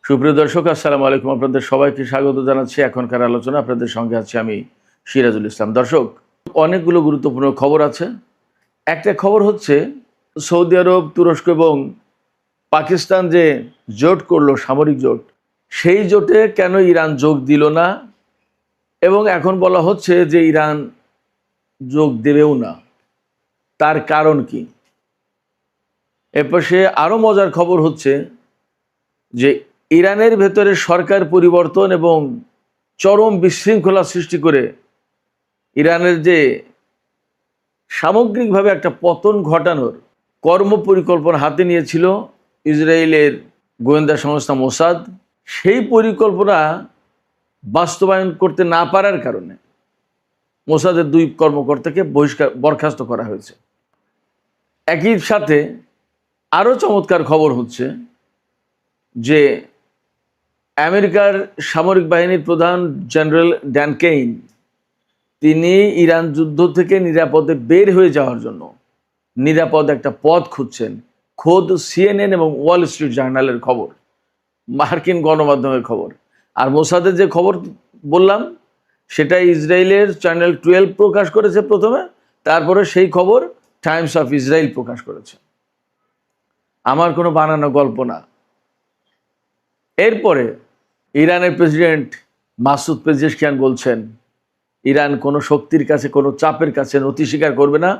সুপ্রিয় দর্শক, আসসালামু আলাইকুম। আপনাদের সবাইকে স্বাগত জানাচ্ছি এখনকার আলোচনা। আপনাদের সঙ্গে আছি আমি সিরাজুল ইসলাম। দর্শক, অনেকগুলো গুরুত্বপূর্ণ খবর আছে। একটা খবর হচ্ছে সৌদি আরব, তুরস্ক এবং পাকিস্তান যে জোট করলো, সামরিক জোট, সেই জোটে কেন ইরান যোগ দিল না, এবং এখন বলা হচ্ছে যে ইরান যোগ দেবেও না। তার কারণ কি? এপাশে আরও মজার খবর হচ্ছে যে ইরানের ভেতরে সরকার পরিবর্তন এবং চরম বিশৃঙ্খলা সৃষ্টি করে ইরানের যে সামগ্রিকভাবে একটা পতন ঘটানোর কর্মপরিকল্পনা হাতে নিয়েছিল ইসরায়েলের গোয়েন্দা সংস্থা মোসাদ, সেই পরিকল্পনা বাস্তবায়ন করতে না পারার কারণে মোসাদের 2 কর্মকর্তাকে বরখাস্ত করা হয়েছে। একই সাথে আরও চমৎকার খবর হচ্ছে যে আমেরিকার সামরিক বাহিনীর প্রধান জেনারেল ড্যান কেইন, তিনি ইরান যুদ্ধ থেকে নিরাপদে বের হয়ে যাওয়ার জন্য নিরাপদ একটা পথ খুঁজছেন। খোদ সিএনএন এবং ওয়াল স্ট্রিট জার্নালের খবর, মার্কিন গণমাধ্যমের খবর। আর মোসাদের যে খবর বললাম সেটা ইসরায়েলের চ্যানেল 12 প্রকাশ করেছে প্রথমে, তারপরে সেই খবর টাইমস অফ ইসরায়েল প্রকাশ করেছে। আমার কোনো বানানো গল্প না। এরপরে ইরানের প্রেসিডেন্ট মাসুদ পেজেশকিয়ান বলছেন ইরান কোনো শক্তির কাছে, কোনো চাপের কাছে নতি স্বীকার করবে না।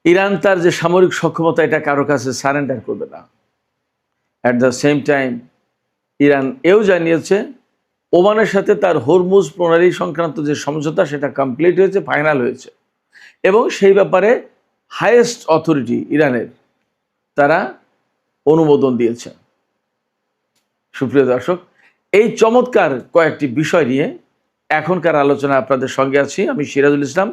ইরান তার যে সামরিক সক্ষমতা, এটা কারো কাছে সারেন্ডার করবে না। At the same time Iran এও জানিয়েছে ওমানের সাথে তার হরমুজ প্রণালী সংক্রান্ত যে সমঝোতা, সেটা কমপ্লিট হয়েছে, ফাইনাল হয়েছে, এবং সেই ব্যাপারে হাইয়েস্ট অথরিটি ইরানের, তারা অনুমোদন দিয়েছে। সুপ্রিয় দর্শক, এই চমৎকার কয়েকটি বিষয় নিয়ে এখনকার আলোচনা আপনাদের সঙ্গে আছি আমি সিরাজুল ইসলাম।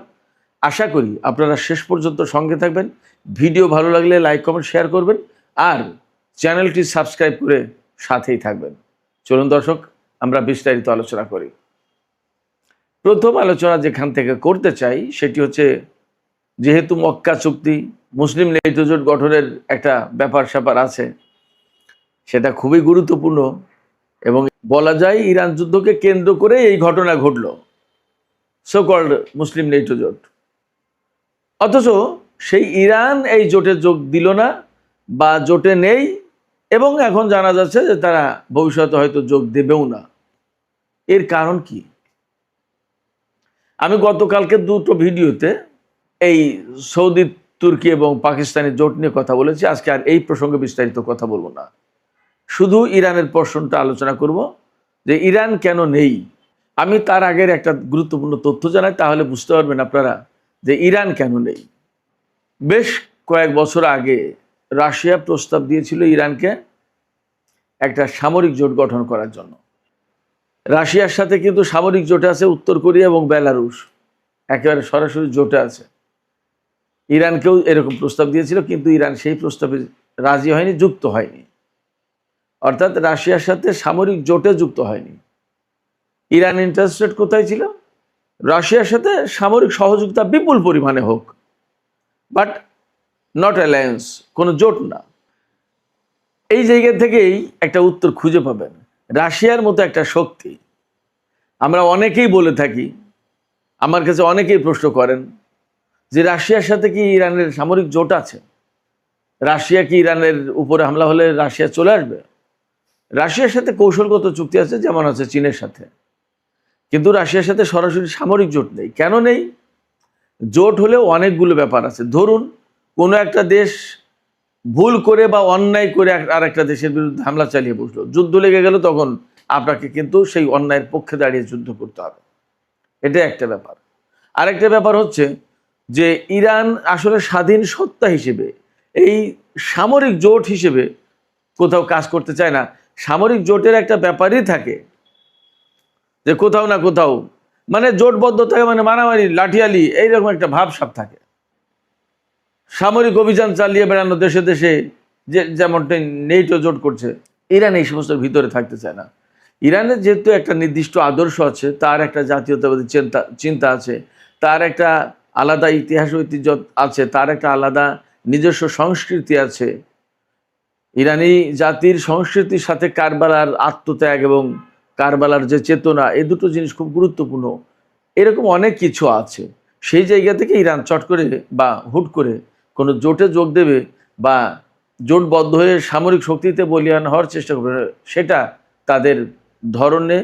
আশা করি আপনারা শেষ পর্যন্ত সঙ্গে থাকবেন। ভিডিও ভালো লাগলে লাইক, কমেন্ট, শেয়ার করবেন, আর চ্যানেলটি সাবস্ক্রাইব করে সাথেই থাকবেন। চলুন দর্শক, আমরা বিস্তারিত আলোচনা করি। প্রথম আলোচনা যেখান থেকে করতে চাই সেটি হচ্ছে, যেহেতু মক্কা চুক্তি, মুসলিম নেটো জোট গঠনের একটা ব্যাপার স্যাপার আছে, সেটা খুবই গুরুত্বপূর্ণ, এবং বলা যায় ইরান যুদ্ধকে কেন্দ্র করে এই ঘটনা ঘটল, সো কল্ড মুসলিম নেটো জোট। অথচ সেই ইরান এই জোটে যোগ দিল না বা জোটে নেই, এবং এখন জানা যাচ্ছে যে তারা ভবিষ্যতে হয়তো যোগ দেবেও না। এর কারণ কি? আমি গতকালকে 2টো ভিডিওতে এই সৌদি, তুর্কি এবং পাকিস্তানের জোট নিয়ে কথা বলেছি। আজকে আর এই প্রসঙ্গে বিস্তারিত কথা বলবো না, শুধু ইরানের প্রশ্নটা আলোচনা করব যে ইরান কেন নেই। আমি তার আগের একটা গুরুত্বপূর্ণ তথ্য জানাই, তাহলে বুঝতে পারবেন আপনারা যে ইরান কেন নেই। বেশ কয়েক বছর আগে রাশিয়া প্রস্তাব দিয়েছিল ইরানকে একটা সামরিক জোট গঠন করার জন্য। রাশিয়ার সাথে কিন্তু সামরিক জোটে আছে উত্তর কোরিয়া এবং বেলারুশ, একেবারে সরাসরি জোটে আছে। ইরানকেও এরকম প্রস্তাব দিয়েছিল, কিন্তু ইরান সেই প্রস্তাবে রাজি হয়নি, যুক্ত হয়নি। অর্থাৎ রাশিয়ার সাথে সামরিক জোটে যুক্ত হয়নি। ইরান ইন্টারেস্টেড কোথায় ছিল? রাশিয়ার সাথে সামরিক সহযোগিতা বিপুল পরিমাণে হোক, বাট নট অ্যালায়েন্স, কোনো জোট না। এই জায়গা থেকেই একটা উত্তর খুঁজে পাবেন। রাশিয়ার মতো একটা শক্তি, আমরা অনেকেই বলে থাকি, আমার কাছে অনেকেই প্রশ্ন করেন যে রাশিয়ার সাথে কি ইরানের সামরিক জোট আছে? রাশিয়া কি ইরানের উপরে হামলা হলে রাশিয়া চলে আসবে? রাশিয়ার সাথে কৌশলগত চুক্তি আছে, যেমন আছে চীনের সাথে, কিন্তু রাশিয়ার সাথে সরাসরি সামরিক জোট নেই। কেন নেই? জোট হলেও অনেকগুলো ব্যাপার আছে। ধরুন কোনো একটা দেশ ভুল করে বা অন্যায় করে আর একটা দেশের বিরুদ্ধে হামলা চালিয়ে বসলো, যুদ্ধ লেগে গেল, তখন আপনাকে কিন্তু সেই অন্যায়ের পক্ষে দাঁড়িয়ে যুদ্ধ করতে হবে। এটা একটা ব্যাপার। আরেকটা ব্যাপার হচ্ছে যে ইরান আসলে স্বাধীন সত্তা হিসেবে, এই সামরিক জোট হিসেবে কোথাও কাজ করতে চায় না। সামরিক জোটের একটা ব্যাপারই থাকে যে কোথাও না কোথাও মানে জোটবদ্ধ থাকে, মানে মারামারি, লাঠিয়ালি, এইরকম একটা ভাবসাব থাকে। সামরিক অভিযান চালিয়ে বেড়ানো দেশে দেশে, যেমনটা নেটো জোট করছে, ইরান এই সমস্ত ভিতরে থাকতে চায় না। ইরানের যেহেতু একটা নির্দিষ্ট আদর্শ আছে, তার একটা জাতীয়তাবাদী চিন্তা আছে, তার একটা আলাদা ইতিহাস ঐতিহ্য আছে, তার একটা আলাদা নিজস্ব সংস্কৃতি আছে, ইরানি জাতির সংস্কৃতির সাথে কারবালার আত্মত্যাগ এবং কারবালার যে চেতনা, এই দুটো জিনিস খুব গুরুত্বপূর্ণ। এরকম অনেক কিছু আছে। সেই জায়গা থেকে ইরান চট করে বা হুট করে কোনো জোটে যোগ দেবে বা জোটবদ্ধ হয়ে সামরিক শক্তিতে বলীয়ান হওয়ার চেষ্টা করবে, সেটা তাদের ধরনে,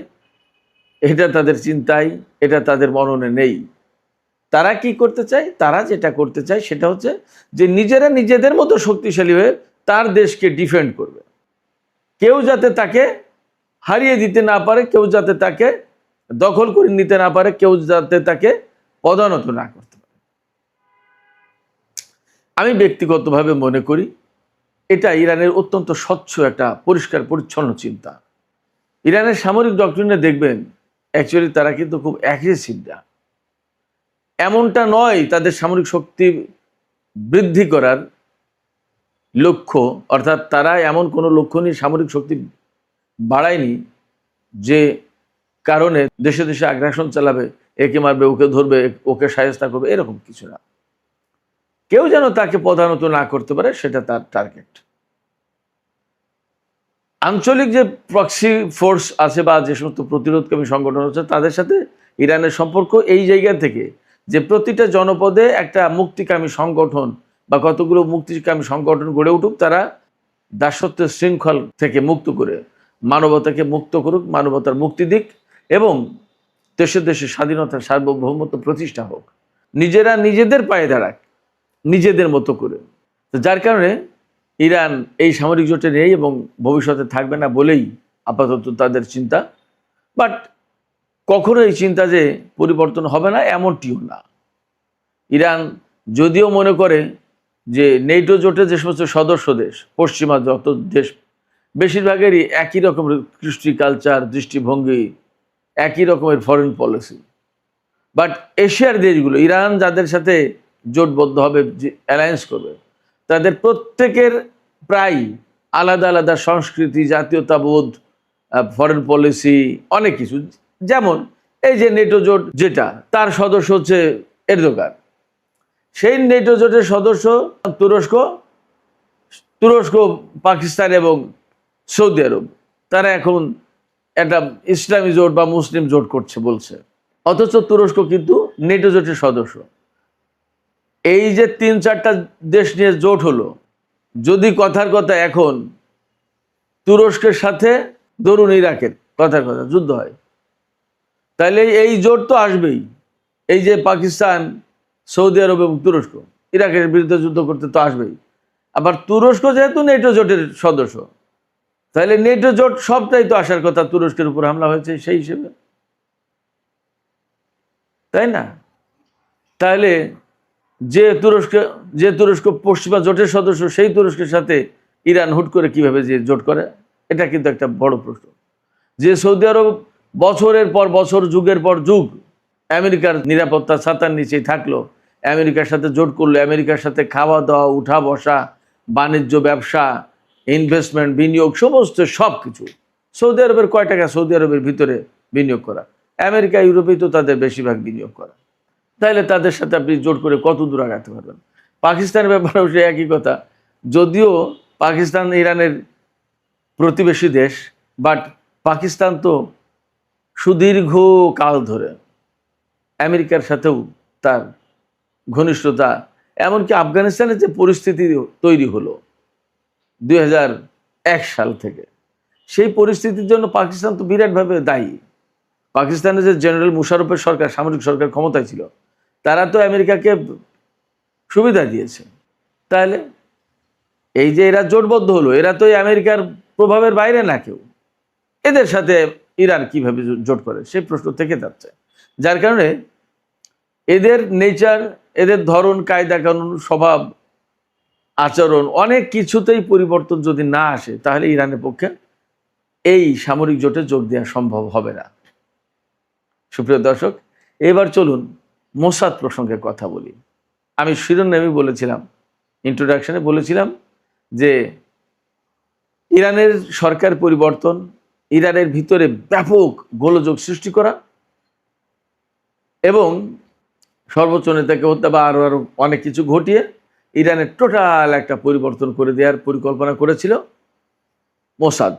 এটা তাদের চিন্তায়, এটা তাদের মননে নেই। তারা কি করতে চায়? তারা যেটা করতে চায় সেটা হচ্ছে যে নিজেরা নিজেদের মতো শক্তিশালী হয়ে তার দেশকে ডিফেন্ড করবে। কেউ যাতে তাকে হারিয়ে দিতে না পারে, কেউ যাতে তাকে দখল করে নিতে না পারে, কেউ যাতে তাকে পদানত না করতে পারে। আমি ব্যক্তিগতভাবে মনে করি এটা ইরানের অত্যন্ত স্বচ্ছ একটা পরিষ্কার পরিচ্ছন্ন চিন্তা। ইরানের সামরিক ডক্ট্রিনে দেখবেন অ্যাকচুয়ালি তারা কিন্তু খুব অ্যাগ্রেসিভ না। এমনটা নয় তাদের সামরিক শক্তি বৃদ্ধি করার লক্ষ্য, অর্থাৎ তারা এমন কোনো লক্ষ্য নিয়ে সামরিক শক্তি বাড়ায়নি যে কারণে দেশে দেশে আগ্রাসন চালাবে, একে মারবে, ওকে ধরবে, ওকে শায়েস্তা করবে, এরকম কিছু না। কেউ যেন তাকে প্রধানত না করতে পারে, সেটা তার টার্গেট। আঞ্চলিক যে প্রক্সি ফোর্স আছে বা যে সমস্ত প্রতিরোধকামী সংগঠন আছে তাদের সাথে ইরানের সম্পর্ক এই জায়গা থেকে যে প্রতিটা জনপদে একটা মুক্তিকামী সংগঠন বা কতগুলো মুক্তিকামী সংগঠন গড়ে উঠুক, তারা দাসত্বের শৃঙ্খল থেকে মুক্ত করে মানবতাকে মুক্ত করুক, মানবতার মুক্তি দিক এবং দেশে দেশে স্বাধীনতা সার্বভৌমত্ব প্রতিষ্ঠা হোক, নিজেরা নিজেদের পায়ে দাঁড়াক নিজেদের মতো করে। তো যার কারণে ইরান এই সামরিক জোটে নেই এবং ভবিষ্যতে থাকবে না বলেই আপাতত তাদের চিন্তা। বাট কখনো এই চিন্তা যে পরিবর্তন হবে না এমনটিও না। ইরান যদিও মনে করে যে নেটো জোটে যে সমস্ত সদস্য দেশ, পশ্চিমা যত দেশ, বেশিরভাগেরই একই রকমের কৃষ্টি কালচার, দৃষ্টিভঙ্গি, একই রকমের ফরেন পলিসি। বাট এশিয়ার দেশগুলো, ইরান যাদের সাথে জোটবদ্ধ হবে, অ্যালায়েন্স করবে, তাদের প্রত্যেকের প্রায় আলাদা আলাদা সংস্কৃতি, জাতীয়তাবোধ, ফরেন পলিসি, অনেক কিছু। যেমন এই যে নেটো জোট, যেটা তার সদস্য হচ্ছে এরদোগান, সেই নেটো জোটের সদস্য তুরস্ক, পাকিস্তান এবং সৌদি আরব। তারা এখন একটা ইসলামী জোট বা মুসলিম জোট করছে বলছে, অথচ তুরস্ক কিন্তু নেটো জোটের সদস্য। এই যে 3-4টা দেশ নিয়ে জোট হলো, যদি কথার কথা এখন তুরস্কের সাথে ধরুন ইরাকের কথার কথা যুদ্ধ হয়, তাহলে এই জোট তো আসবেই। এই যে পাকিস্তান, সৌদি আরব এবং তুরস্ক ইরাকের বিরুদ্ধে যুদ্ধ করতে তো আসবেই। আবার তুরস্ক যেহেতু নেটো জোটের সদস্য, তাহলে নেটো জোট সবটাই তো আসার কথা, তুরস্কের উপর হামলা হয়েছে সেই হিসেবে, তাই না? তাহলে যে তুরস্ক পশ্চিমা জোটের সদস্য, সেই তুরস্কের সাথে ইরান হুট করে কিভাবে যে জোট করে, এটা কিন্তু একটা বড় প্রশ্ন। যে সৌদি আরব বছরের পর বছর, যুগের পর যুগ আমেরিকার নিরাপত্তা ছাতার নিচেই থাকলো, আমেরিকার সাথে জোট করলো, আমেরিকার সাথে খাওয়া দাওয়া, উঠা বসা, বাণিজ্য, ব্যবসা, ইনভেস্টমেন্ট, বিনিয়োগ, সমস্ত সব কিছু। সৌদি আরবের কয় টাকা সৌদি আরবের ভিতরে বিনিয়োগ করা, আমেরিকা ইউরোপেই তো তাদের বেশিরভাগ বিনিয়োগ করা। তাইলে তাদের সাথে আপনি জোট করে কত দূর আগাতে পারবেন? পাকিস্তানের ব্যাপারেও সে একই কথা। যদিও পাকিস্তান ইরানের প্রতিবেশী দেশ, বাট পাকিস্তান তো সুদীর্ঘ কাল ধরে আমেরিকার সাথেও তার ঘনিষ্ঠতা, এমনকি আফগানিস্তানের যে পরিস্থিতি তৈরি হলো 2001 সাল থেকে, সেই পরিস্থিতির জন্য পাকিস্তান তো বিরাটভাবে দায়ী। পাকিস্তানের যে জেনারেল মুশারফের সরকার, সামরিক সরকার ক্ষমতায় ছিল, তারা তো আমেরিকাকে সুবিধা দিয়েছে। তাহলে এই যে এরা জোটবদ্ধ হলো, এরা তো আমেরিকার প্রভাবের বাইরে না কেউ, এদের সাথে ইরান কিভাবে জোট করে সেই প্রশ্ন থেকে যাচ্ছে। যার কারণে এদের নেচার, এদের ধরন, কায়দা কানুন, স্বভাব, আচরণ, অনেক কিছুতেই পরিবর্তন যদি না আসে, তাহলে ইরানের পক্ষে এই সামরিক জোটে যোগ দেওয়া সম্ভব হবে না। সুপ্রিয় দর্শক, এবার চলুন মোসাদ প্রসঙ্গে কথা বলি। আমি শিরোনামে বলেছিলাম, ইন্ট্রোডাকশনে বলেছিলাম যে ইরানের সরকার পরিবর্তন, ইরানের ভিতরে ব্যাপক গোলযোগ সৃষ্টি করা এবং সর্বোচ্চ নেতাকে হত্যা বা আরও অনেক কিছু ঘটিয়ে ইরানের টোটাল একটা পরিবর্তন করে দেওয়ার পরিকল্পনা করেছিল মোসাদ।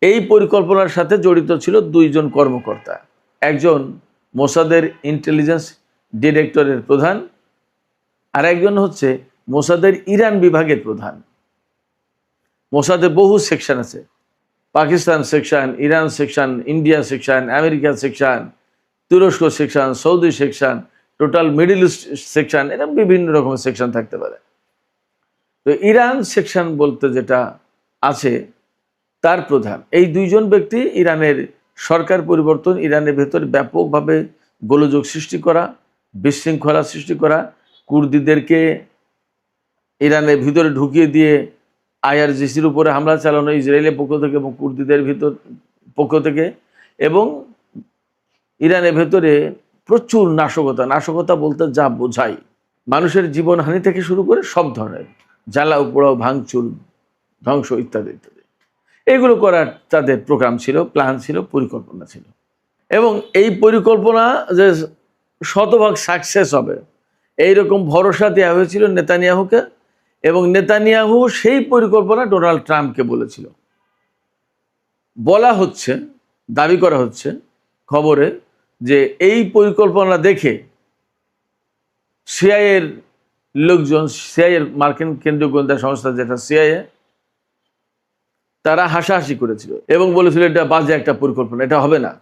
এই পরিকল্পনার সাথে জড়িত ছিল দুইজন কর্মকর্তা, একজন মোসাদের ইন্টেলিজেন্স ডিরেক্টরের প্রধান, আর একজন হচ্ছে মোসাদের ইরান বিভাগের প্রধান। মোসাদে বহু সেকশন আছে, Pakistan section, Iran section, India section, America section, তুরস্ক section, Saudi section, total middle east section, এরকম বিভিন্ন রকমের সেকশন থাকতে পারে। তো ইরান সেকশন বলতে যেটা আছে তার প্রধান এই দুইজন ব্যক্তি ইরানের সরকার পরিবর্তন, ইরানের ভেতরে ব্যাপকভাবে গোলযোগ সৃষ্টি করা, বিশৃঙ্খলা সৃষ্টি করা, কুর্দিদেরকে ইরানের ভিতরে ঢুকিয়ে দিয়ে আইআরজিসির উপরে হামলা চালানো ইসরায়েলের পক্ষ থেকে এবং কুর্দিদের পক্ষ থেকে, এবং ইরানের ভেতরে প্রচুর নাশকতা বলতে যা বোঝায় মানুষের জীবনহানি থেকে শুরু করে সব ধরনের জ্বালাও পোড়াও, ভাঙচুর, ধ্বংস ইত্যাদি ইত্যাদি, এগুলো করার তাদের প্রোগ্রাম ছিল, প্ল্যান ছিল, পরিকল্পনা ছিল। এবং এই পরিকল্পনা যে শতভাগ সাকসেস হবে এইরকম ভরসা দেওয়া হয়েছিল নেতানিয়াহুকে, এবং নেতানিয়াহু সেই পরিকল্পনা ডোনাল্ড ট্রাম্পকে বলেছিল। বলা হচ্ছে, দাবি করা হচ্ছে খবরে যে এই পরিকল্পনা দেখে সিআইএর লোকজন, সিআইএর মার্কিন কেন্দ্রীয় গোয়েন্দা সংস্থা যেটা সিআইএ, তারা হাসাহাসি করেছিল এবং বলেছিল এটা বাজে একটা পরিকল্পনা, এটা হবে না।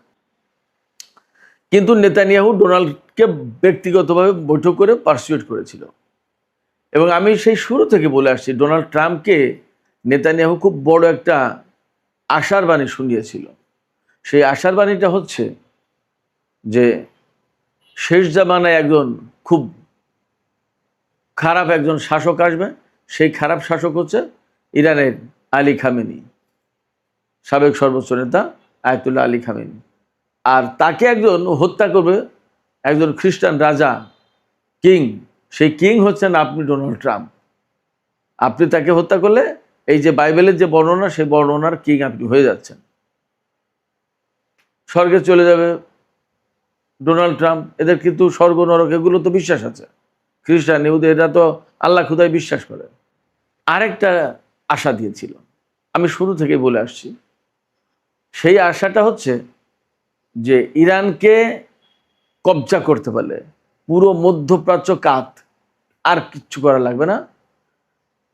কিন্তু নেতানিয়াহু ডোনাল্ডকে ব্যক্তিগতভাবে বৈঠক করে পারসুয়েট করেছিল। এবং আমি সেই শুরু থেকে বলে আসছি, ডোনাল্ড ট্রাম্পকে নেতানিয়াহু খুব বড় একটা আশার বাণী শুনিয়েছিল। সেই আশার বাণীটা হচ্ছে যে শেষ জামানায় একজন খুব খারাপ একজন শাসক আসবে, সেই খারাপ শাসক হচ্ছে ইরানের আলী খামেনি, সাবেক সর্বোচ্চ নেতা আয়াতুল্লাহ আলী খামেনি। আর তাকে একজন হত্যা করবে, একজন খ্রিস্টান রাজা, কিং, সেই কিং হচ্ছেন আপনি ডোনাল্ড ট্রাম্প। আপনি তাকে হত্যা করলে এই যে বাইবেলের যে বর্ণনা, সেই বর্ণনার কিং আপনি হয়ে যাচ্ছেন, স্বর্গে চলে যাবে ডোনাল্ড ট্রাম্প। এদের কিন্তু স্বর্গ নরক এগুলো তো বিশ্বাস আছে, খ্রিস্টান ইহুদি এরা তো আল্লাহ খুদাই বিশ্বাস করে। আরেকটা আশা দিয়েছিল, আমি শুরু থেকে বলে আসছি, সেই আশাটা হচ্ছে যে ইরানকে কবজা করতে পারলে পুরো মধ্যপ্রাচ্য কাত, আর কিচ্ছু করা লাগবে না।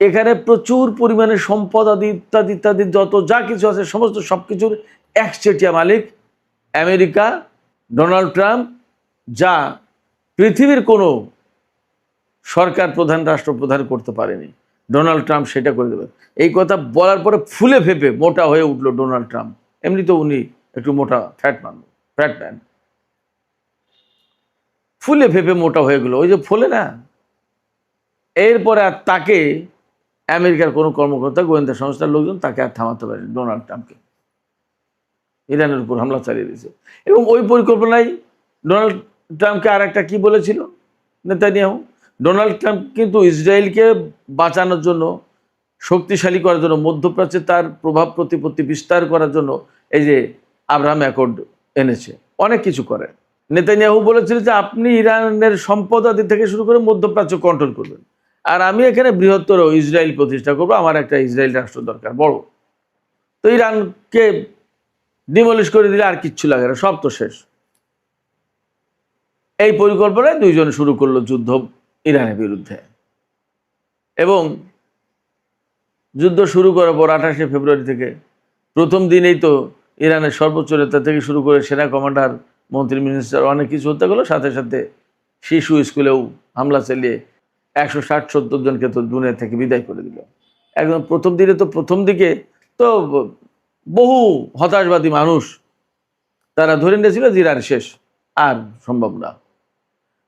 এখানে প্রচুর পরিমাণে সম্পদ আদি ইত্যাদি ইত্যাদি যত যা কিছু আছে সমস্ত সব কিছুর একচেটিয়া মালিক আমেরিকা, ডোনাল্ড ট্রাম্প, যা পৃথিবীর কোনো সরকার প্রধান, রাষ্ট্রপ্রধান করতে পারেনি, ডোনাল্ড ট্রাম্প সেটা করে দেবে। এই কথা বলার পরে ফুলে ফেপে মোটা হয়ে উঠলো ডোনাল্ড ট্রাম্প। এমনি তো উনি একটু মোটা ফ্যাট ম্যান, ফুলে ফেপে মোটা হয়ে গেলো, ওই যে ফলে না। এরপরে আর তাকে আমেরিকার কোনো কর্মকর্তা, গোয়েন্দা সংস্থার লোকজন তাকে আর থামাতে পারেনি, ডোনাল্ড ট্রাম্পকে। ইরানের উপর হামলা চালিয়ে দিয়েছে। এবং ওই পরিকল্পনায় ডোনাল্ড ট্রাম্পকে আর একটা কি বলেছিল নেতানিয়াহু, ডোনাল্ড ট্রাম্প কিন্তু ইসরায়েলকে বাঁচানোর জন্য, শক্তিশালী করার জন্য, মধ্যপ্রাচ্যে তার প্রভাব প্রতিপত্তি বিস্তার করার জন্য এই যে আব্রাহাম অ্যাকর্ড এনেছে, অনেক কিছু করে। নেতানিয়াহু বলেছিল যে আপনি ইরানের সম্পদ আদি থেকে শুরু করে মধ্যপ্রাচ্য কন্ট্রোল করবেন, আর আমি এখানে বৃহত্তর ইসরায়েল প্রতিষ্ঠা করবো, আমার একটা ইসরায়েল রাষ্ট্র দরকার বড়। তো ইরানকে ডিমলিশ করে দিলে আর কিচ্ছু লাগে না, সব তো শেষ। এই পরিকল্পনায় দুইজন শুরু করলো যুদ্ধ ইরানের বিরুদ্ধে। এবং যুদ্ধ শুরু করার পর 28শে ফেব্রুয়ারি থেকে প্রথম দিনেই তো ইরানের সর্বোচ্চ নেতা থেকে শুরু করে সেনা কমান্ডার, মন্ত্রী, মিনিস্টার অনেক কিছু হতে গেলো। সাথে সাথে শিশু স্কুলেও হামলা চালিয়ে 160-170 জনকে তো দুনিয়া থেকে বিদায় করে দিল। একদম প্রথম দিকে তো বহু হতাশবাদী মানুষ তারা ধরে নিয়েছিল যে ইরান শেষ, আর সম্ভব না।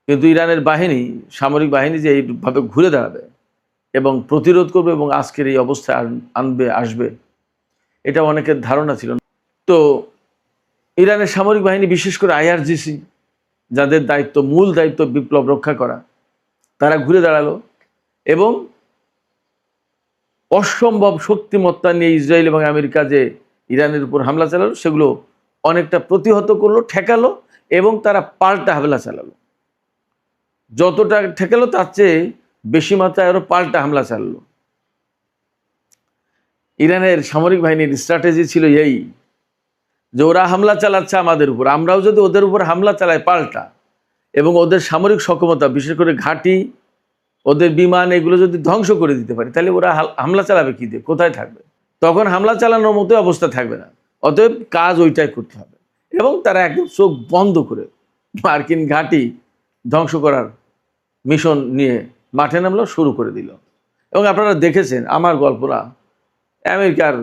কিন্তু ইরানের বাহিনী, সামরিক বাহিনী যে এইভাবে ঘুরে দাঁড়াবে এবং প্রতিরোধ করবে এবং আজকের এই অবস্থায় আসবে, এটা অনেকের ধারণা ছিল না। তো ইরানের সামরিক বাহিনী, বিশেষ করে আইআরজিসি, যাদের মূল দায়িত্ব বিপ্লব রক্ষা করা, তারা ঘুরে দাঁড়ালো এবং অসম্ভব শক্তিমত্তা নিয়ে ইসরায়েল এবং আমেরিকা যে ইরানের উপর হামলা চালালো সেগুলো অনেকটা প্রতিহত করলো, ঠেকালো, এবং তারা পাল্টা হামলা চালালো। যতটা ঠেকালো তার চেয়ে বেশি মাত্রায় আরো পাল্টা হামলা চালালো। ইরানের সামরিক বাহিনীর স্ট্র্যাটেজি ছিল এই, যে ওরা হামলা চালাচ্ছে আমাদের উপর, আমরাও যদি ওদের উপর হামলা চালাই পাল্টা, এবং ওদের সামরিক সক্ষমতা বিশেষ করে ঘাঁটি, ওদের বিমান, এগুলো যদি ধ্বংস করে দিতে পারি, তাহলে ওরা হামলা চালাবে কি দিয়ে, কোথায় থাকবে? তখন হামলা চালানোর মতো অবস্থা থাকবে না। অতএব কাজ ওইটাই করতে হবে। এবং তারা একদম চোখ বন্ধ করে মার্কিন ঘাঁটি ধ্বংস করার মিশন নিয়ে মাঠে নামলো, শুরু করে দিল। এবং আপনারা দেখেছেন আমার গল্পরা, আমেরিকার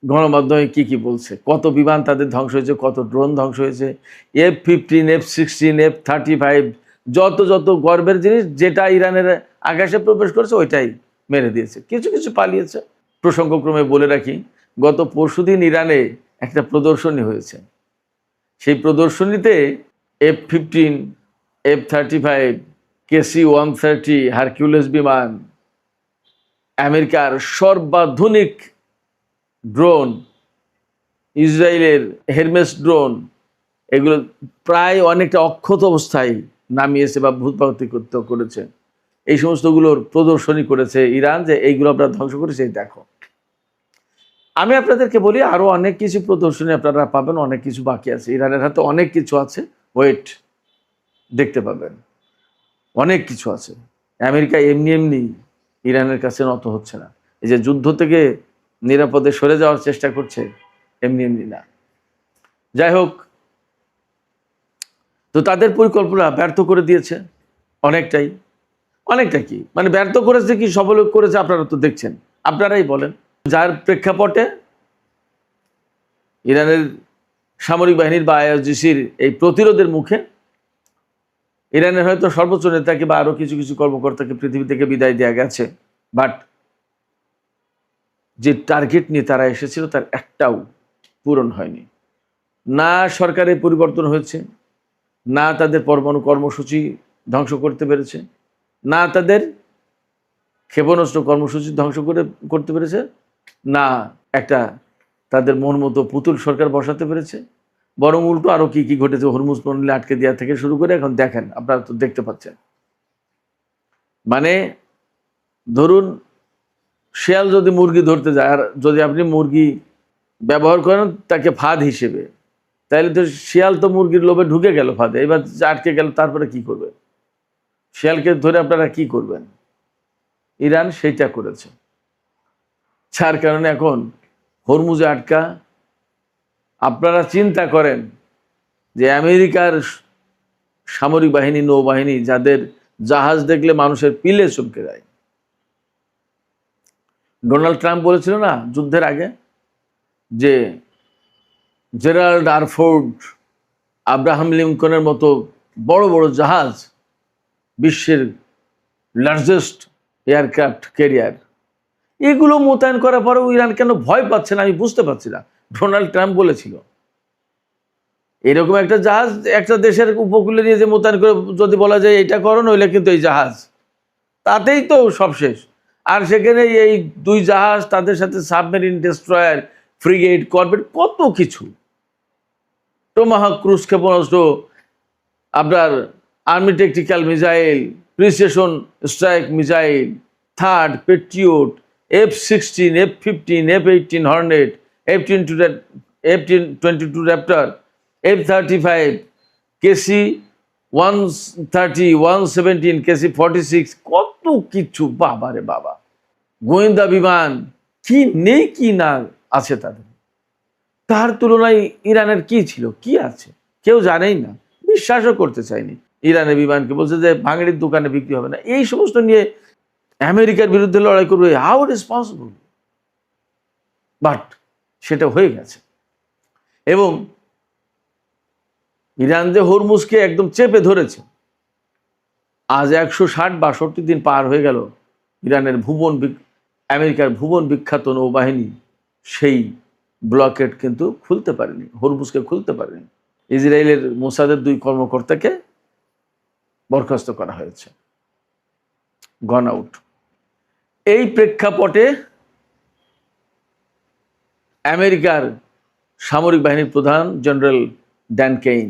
গণমাধ্যমে কি বলছে, কত বিমান তাদের ধ্বংস হয়েছে, কত ড্রোন ধ্বংস হয়েছে, F-15, F-16, F-35, যত গর্বের জিনিস, যেটা ইরানের আকাশে প্রবেশ করেছে ওইটাই মেরে দিয়েছে। কিছু কিছু পালিয়েছে। প্রসঙ্গক্রমে বলে রাখি, গত পরশুদিন ইরানে একটা প্রদর্শনী হয়েছে। সেই প্রদর্শনীতে F-15, F-35, KC-130 হারকিউলিস বিমান, আমেরিকার সর্বাধুনিক ড্রোন, ইসরায়েলের হেরমেস ড্রোন, এগুলো প্রায় অনেকটা অক্ষত অবস্থায় নামিয়েছে বা ভূপাতিত করেছে। এই সমস্তগুলোর প্রদর্শনী করেছে ইরান, যে এইগুলো আমরা ধ্বংস করেছি, দেখো। আমি আপনাদেরকে বলি, আরও অনেক কিছু প্রদর্শনী আপনারা পাবেন, অনেক কিছু বাকি আছে। ইরানের হাতে অনেক কিছু আছে, ওয়েট, দেখতে পাবেন, অনেক কিছু আছে। আমেরিকা এমনি ইরানের কাছে নত হচ্ছে না। এই যে যুদ্ধ থেকে নিরাপদে সরে যাওয়ার চেষ্টা করছে, এমনি না। যাই হোক, তো তাদের পরিকল্পনা ব্যর্থ করে দিয়েছে অনেকটা কি, মানে ব্যর্থ করেছে কি সফল করেছে, আপনারা তো দেখছেন, আপনারাই বলেন। যার প্রেক্ষাপটে ইরানের সামরিক বাহিনীর বা IRGC-র এই প্রতিরোধের মুখে ইরানের হয়তো সর্বোচ্চ নেতাকে বা আরও কিছু কর্মকর্তাকে পৃথিবী থেকে বিদায় দেওয়া গেছে, বাট যে টার্গেট নিয়ে তারা এসেছিল তার একটাও পূরণ হয়নি। না সরকারের পরিবর্তন হয়েছে, না তাদের পরমাণু কর্মসূচি ধ্বংস করতে পেরেছে, না তাদের ক্ষেপণাস্ত্র কর্মসূচি ধ্বংস করতে পেরেছে, না একটা তাদের মন মতো পুতুল সরকার বসাতে পেরেছে। বরং উল্টো আরও কি ঘটেছে, হরমুজ প্রণালী আটকে দেওয়া থেকে শুরু করে এখন দেখেন, আপনারা তো দেখতে পাচ্ছেন। মানে ধরুন, শিয়াল যদি মুরগি ধরতে যায়, আর যদি আপনি মুরগি ব্যবহার করেন তাকে ফাঁদ হিসেবে, তাহলে তো শিয়াল তো মুরগির লোভে ঢুকে গেল ফাঁদে, এবার আটকে গেল, তারপরে কি করবে? শিয়ালকে ধরে আপনারা কি করবেন? ইরান সেইটা করেছে, যার কারণে এখন হরমুজে আটকা। আপনারা চিন্তা করেন যে আমেরিকার সামরিক বাহিনী, নৌবাহিনী, যাদের জাহাজ দেখলে মানুষের পিলে চমকে যায়। ডোনাল্ড ট্রাম্প বলেছিল না যুদ্ধের আগে, যে জেরাল্ড আর ফোর্ড, আব্রাহাম লিঙ্কনের মতো বড় বড় জাহাজ, বিশ্বের লার্জেস্ট এয়ারক্রাফট ক্যারিয়ার, এগুলো মোতায়েন করার পরেও ইরান কেন ভয় পাচ্ছে না, আমি বুঝতে পারছি না। ডোনাল্ড ট্রাম্প বলেছিল, এরকম একটা জাহাজ একটা দেশের উপকূলে নিয়ে যে মোতায়েন করে, যদি বলা যায় এটা করো, নইলে কিন্তু এই জাহাজ, তাতেই তো সব শেষ। আর সেখানে এই দুই জাহাজ, তাদের সাথে সাবমেরিন ডেস্ট্রয়ার, ফ্রিগেট, করভেট, কত কিছু, টোমাহক ক্রুজ ক্ষেপণাস্ত্র, আপনার army tactical missile, precision strike missile, third patriot, F-16, F-15, F-18 Hornet, F-22 Raptor, F-35, KC-130, 117, KC-46, কত কিছু, বাবা রে বাবা। গোয়েন্দা বিমান, কি নেই কি না আছে তাদের। তার তুলনায় ইরানের কি ছিল, কি আছে, কেউ জানেই না, বিশ্বাসও করতে চায়নি। ইরানের বিমানকে বলছে যে ভাঙড়ির দোকানে বিক্রি হবে না, এই সমস্ত নিয়ে আমেরিকার বিরুদ্ধে লড়াই করবে, how it is possible? But সেটা হয়ে গেছে। এবং ইরান যে হরমুজকে একদম চেপে ধরেছে, আজ 160-62 দিন পার হয়ে গেল, ইরানের আমেরিকার ভুবন বিখ্যাত নৌবাহিনী সেই ব্লকেট কিন্তু খুলতে পারেনি, হরমুজকে খুলতে পারেনি। ইসরায়েলের মোসাদের 2 কর্মকর্তাকে বরখাস্ত করা হয়েছে, গন আউট। এই প্রেক্ষাপটে আমেরিকার সামরিক বাহিনীর প্রধান জেনারেল ড্যান কেইন,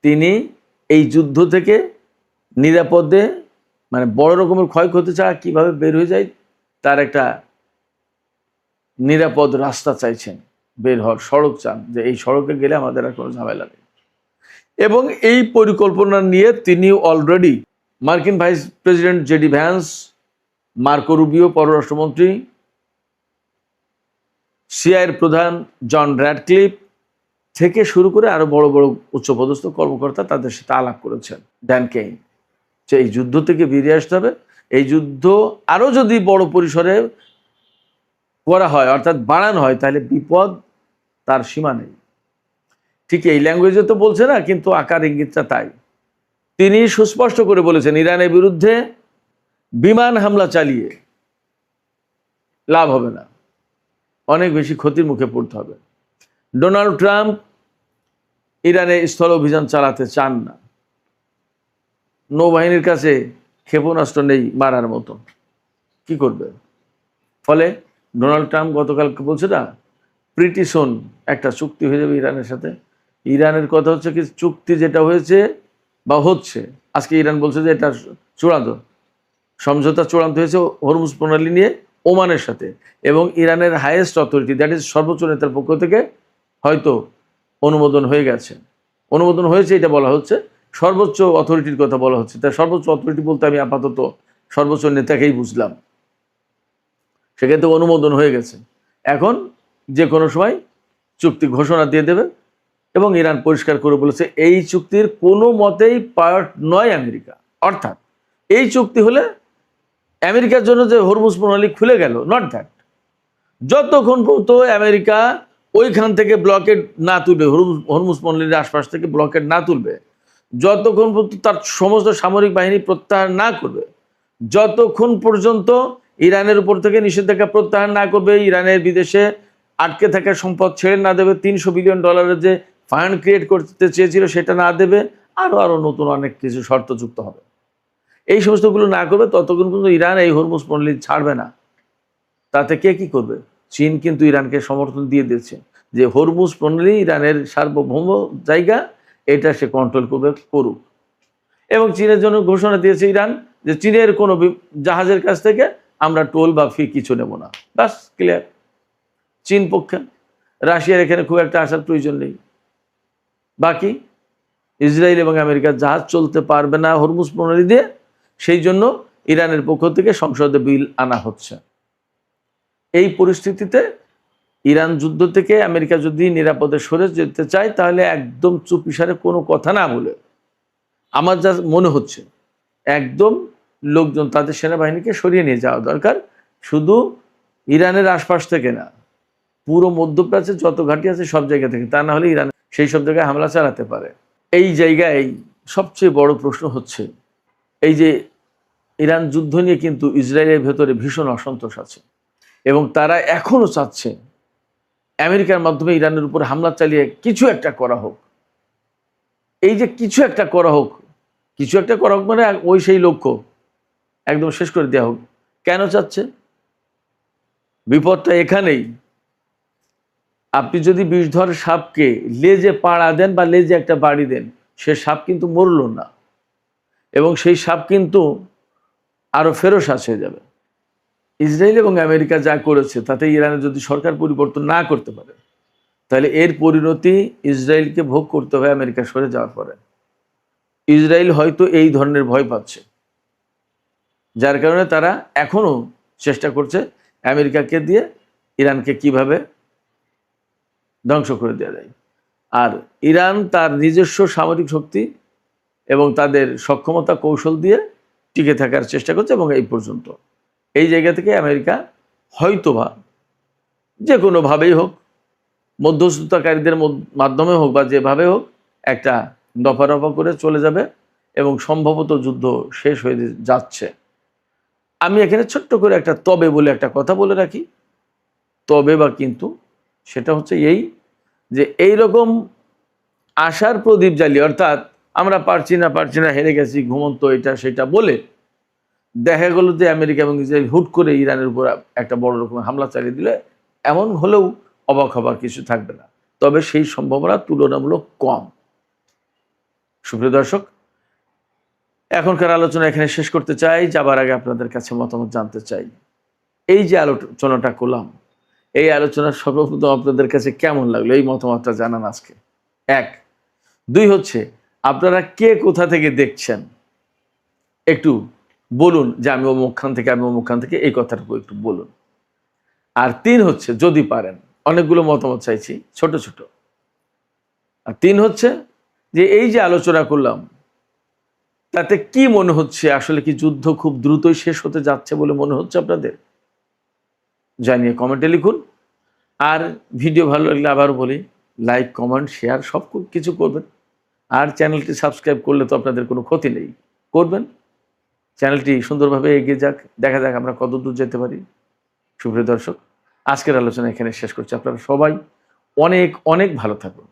তিনি এই যুদ্ধ থেকে নিরাপদে, মানে বড় রকমের ক্ষয়ক্ষতি ছাড়া কীভাবে বের হয়ে যায়, তার একটা নিরাপদ রাস্তা চাইছেন, বের হওয়ার সড়ক চান, যে এই সড়কে গেলে আমাদের আর কোনো ঝামেলা নেই। এবং এই পরিকল্পনা নিয়ে তিনি অলরেডি মার্কিন vice president JD Vance, Marco Rubio পররাষ্ট্রমন্ত্রী, সিআইএর প্রধান জন র্যাডক্লিফ থেকে শুরু করে আরো বড় বড় উচ্চপদস্থ কর্মকর্তা তাদের সাথে আলাপ করেছেন ড্যান কেইন, যে এই যুদ্ধ থেকে বেরিয়ে আসতে হবে। এই যুদ্ধ আরো যদি বড় পরিসরে করা হয়, অর্থাৎ বাড়ানো হয়, তাহলে বিপদ তার সীমা নেই। ঠিক এই ল্যাঙ্গুয়েজে তো বলছে না, কিন্তু আকার ইঙ্গিতটা তাই। তিনি সুস্পষ্ট করে বলেছেন ইরানের বিরুদ্ধে বিমান হামলা চালিয়ে লাভ হবে না, অনেক বেশি ক্ষতির মুখে পড়তে হবে। ডোনাল্ড ট্রাম্প ইরানে স্থল অভিযান চালাতে চান না, নৌবাহিনীর কাছে ক্ষেপণাস্ত্র নেই মারার মতো, কি করবে? ফলে ডোনাল্ড ট্রাম্প গতকালকে বলছে না, প্রিটি সুন একটা চুক্তি হয়ে যাবে ইরানের সাথে। ইরানের কথা হচ্ছে কি, চুক্তি যেটা হয়েছে বা হচ্ছে, আজকে ইরান বলছে যে এটা চূড়ান্ত সমঝোতা চূড়ান্ত হয়েছে হরমুজ প্রণালী নিয়ে ওমানের সাথে, এবং ইরানের হাইয়েস্ট অথরিটি, দ্যাট ইজ সর্বোচ্চ নেতার পক্ষ থেকে হয়তো অনুমোদন হয়ে গেছে, অনুমোদন হয়েছে এটা বলা হচ্ছে, সর্বোচ্চ অথরিটির কথা বলা হচ্ছে। তাই সর্বোচ্চ অথরিটি বলতে আমি আপাতত সর্বোচ্চ নেতাকেই বুঝলাম, সেখান থেকে অনুমোদন হয়ে গেছে। এখন যে কোনো সময় চুক্তি ঘোষণা দিয়ে দেবে, এবং ইরান পরিষ্কার করে বলেছে এই চুক্তির কোনো মতেই পার্ট নয় আমেরিকা। অর্থাৎ এই চুক্তি হলে আমেরিকার জন্য যে হরমুজ প্রণালী খুলে গেল, নট দ্যাট। যতক্ষণ পর্যন্ত আমেরিকা ওইখান থেকে ব্লকেড না তুলবে, হরমুজ প্রণালীর আশপাশ থেকে ব্লকেড না তুলবে, যতক্ষণ পর্যন্ত তার সমস্ত সামরিক বাহিনী প্রত্যাহার না করবে, যতক্ষণ পর্যন্ত ইরানের উপর থেকে নিষেধাজ্ঞা প্রত্যাহার না করবে, ইরানের বিদেশে আটকে থাকা সম্পদ ছেড়ে না দেবে, $300 বিলিয়ন যে ফান্ড ক্রিয়েট করতে চেয়েছিল সেটা না দেবে, আরো নতুন অনেক কিছু শর্ত যুক্ত হবে, এই সমস্তগুলো না করবে, ততক্ষণ পর্যন্ত ইরান এই হরমুজ প্রণালী ছাড়বে না। তাতে কে কি করবে? চীন কিন্তু ইরানকে সমর্থন দিয়ে দিচ্ছে যে হরমুজ প্রণালী ইরানের সার্বভৌম জায়গা, এটা সে কন্ট্রোল করবে, করুক। এবং চীনের জন্য ঘোষণা দিয়েছে ইরান যে চীনের কোনো জাহাজের কাছ থেকে আমরা টোল বা ফি কিছু নেব না, বাস ক্লিয়ার। চীন পক্ষে, রাশিয়ার এখানে খুব একটা আসার প্রয়োজন নেই। বাকি ইসরায়েল এবং আমেরিকার জাহাজ চলতে পারবে না হরমুজ প্রণালী দিয়ে, সেই জন্য ইরানের পক্ষ থেকে সংসদে বিল আনা হচ্ছে। এই পরিস্থিতিতে ইরান যুদ্ধ থেকে আমেরিকা যদি নিরাপদে সরে যেতে চায়, তাহলে একদম চুপিসারে কোনো কথা না বলে, আমার যা মনে হচ্ছে, একদম লোকজন তাদের সেনাবাহিনীকে সরিয়ে নিয়ে যাওয়া দরকার, শুধু ইরানের আশপাশ থেকে না, পুরো মধ্যপ্রাচ্যের যত ঘাঁটি আছে সব জায়গা থেকে, তা না হলে ইরান সেই সব জায়গায় হামলা চালাতে পারে। এই জায়গায় সবচেয়ে বড় প্রশ্ন হচ্ছে, এই যে ইরান যুদ্ধ নিয়ে কিন্তু ইসরায়েলের ভেতরে ভীষণ অসন্তোষ আছে, এবং তারা এখনো চাচ্ছে আমেরিকার মাধ্যমে ইরানের উপর হামলা চালিয়ে কিছু একটা করা হোক। এই যে কিছু একটা করা হোক, কিছু একটা করা হোক মানে ওই সেই লক্ষ্য একদম শেষ করে দেওয়া হোক। কেন চাচ্ছে? বিপদটা এখানেই, আপনি যদি বিষধর সাপকে লেজে পাড়া দেন বা লেজে একটা বাড়ি দেন, সে সাপ কিন্তু মরল না, এবং সেই সাপ কিন্তু আরো ফেরোসাস হয়ে যাবে। ইসরায়েল এবং আমেরিকা যা করেছে তাতে ইরানের যদি সরকার পরিবর্তন না করতে পারে, তাহলে এর পরিণতি ইসরায়েলকে ভোগ করতে হবে আমেরিকা সরে যাওয়ার পরে। ইসরায়েল হয়তো এই ধরনের ভয় পাচ্ছে, যার কারণে তারা এখনো চেষ্টা করছে আমেরিকাকে দিয়ে ইরানকে কিভাবে ধ্বংস করে দেওয়া যায়। আর ইরান তার নিজস্ব সামরিক শক্তি এবং তাদের সক্ষমতা কৌশল দিয়ে টিকে থাকার চেষ্টা করছে, এবং এই পর্যন্ত এই জায়গা থেকে আমেরিকা হয়তোবা যে কোনোভাবেই হোক, মধ্যস্থতাকারীদের মাধ্যমে হোক বা যেভাবে হোক, একটা দফা রফা করে চলে যাবে, এবং সম্ভবত যুদ্ধ শেষ হয়ে যাচ্ছে। আমি এখানে ছোট্ট করে একটা তবে বলে একটা কথা বলে রাখি, তবে বা কিন্তু, সেটা হচ্ছে এই যে এইরকম আশার প্রদীপ জ্বালিয়ে, অর্থাৎ আমরা পারছি না, হেরে গেছি, ঘুমন্ত, এটা সেটা বলে দেখা গেল যে আমেরিকা এবং ইসরায়েল হুট করে ইরানের উপর একটা বড় রকমের হামলা চালিয়ে দিলে, এমন হলেও অবাক হবার কিছু থাকবে না, তবে সেই সম্ভাবনা তুলনামূলক কম। সুপ্রিয় দর্শক, এখনকার আলোচনা এখানে শেষ করতে চাই, যাবার আগে আপনাদের কাছে মতামত জানতে চাই। এই যে আলোচনাটা করলাম, এই আলোচনার সর্বপ্রথম আপনাদের কাছে কেমন লাগলো এই মতামতটা জানান আজকে। ১। ২ হচ্ছে আপনারা কে কোথা থেকে দেখছেন একটু বলুন যে আমি অমুকখান থেকে, আমি অমুকখান থেকে, এই কথাটুকু একটু বলুন। আর ৩ হচ্ছে যদি পারেন, অনেকগুলো মতামত চাইছি ছোট, ছোট। আর ৩ হচ্ছে যে এই যে আলোচনা করলাম তাতে কি মনে হচ্ছে, আসলে কি যুদ্ধ খুব দ্রুতই শেষ হতে যাচ্ছে বলে মনে হচ্ছে আপনাদের? জানিয়ে কমেন্টে লিখুন। আর ভিডিও ভালো লাগলে আবারও বলি লাইক, কমেন্ট, শেয়ার সব কিছু করবেন। আর চ্যানেলটি সাবস্ক্রাইব করলে তো আপনাদের কোনো ক্ষতি নেই, করবেন। চ্যানেলটি সুন্দরভাবে এগিয়ে যাক, দেখা যাক আমরা কতদূর যেতে পারি। সুপ্রিয় দর্শক, আজকের আলোচনা এখানে শেষ করছি। আপনারা সবাই অনেক অনেক ভালো থাকুন।